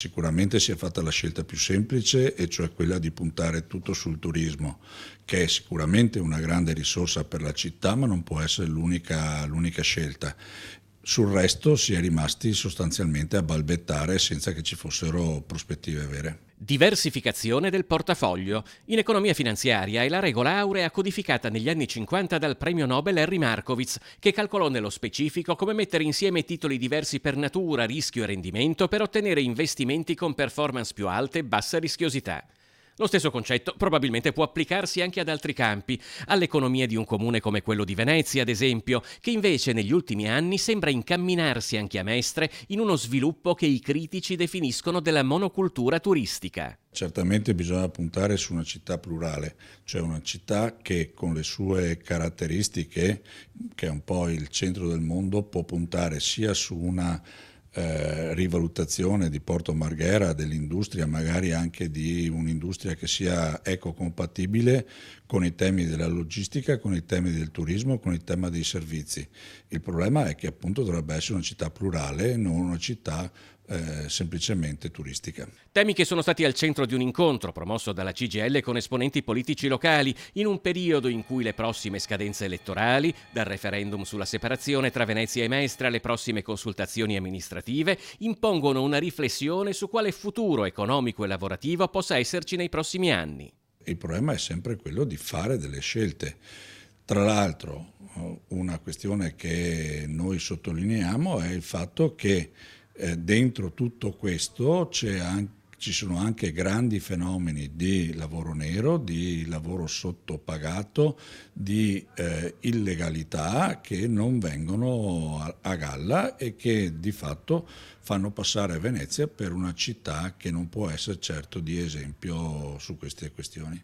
Sicuramente si è fatta la scelta più semplice, e cioè quella di puntare tutto sul turismo, che è sicuramente una grande risorsa per la città, ma non può essere l'unica scelta. Sul resto si è rimasti sostanzialmente a balbettare senza che ci fossero prospettive vere. Diversificazione del portafoglio. In economia finanziaria è la regola aurea codificata negli anni 50 dal premio Nobel Henry Markowitz, che calcolò nello specifico come mettere insieme titoli diversi per natura, rischio e rendimento per ottenere investimenti con performance più alte e bassa rischiosità. Lo stesso concetto probabilmente può applicarsi anche ad altri campi, all'economia di un comune come quello di Venezia, ad esempio, che invece negli ultimi anni sembra incamminarsi anche a Mestre in uno sviluppo che i critici definiscono della monocultura turistica. Certamente bisogna puntare su una città plurale, cioè una città che con le sue caratteristiche, che è un po' il centro del mondo, può puntare sia su una rivalutazione di Porto Marghera, dell'industria, magari anche di un'industria che sia ecocompatibile con i temi della logistica, con i temi del turismo, con il tema dei servizi. Il problema è che appunto dovrebbe essere una città plurale, non una città semplicemente turistica. Temi che sono stati al centro di un incontro promosso dalla CGIL con esponenti politici locali in un periodo in cui le prossime scadenze elettorali, dal referendum sulla separazione tra Venezia e Mestre alle prossime consultazioni amministrative, impongono una riflessione su quale futuro economico e lavorativo possa esserci nei prossimi anni. Il problema è sempre quello di fare delle scelte. Tra l'altro, una questione che noi sottolineiamo è il fatto che dentro tutto questo ci sono anche grandi fenomeni di lavoro nero, di lavoro sottopagato, di illegalità che non vengono a galla e che di fatto fanno passare Venezia per una città che non può essere certo di esempio su queste questioni.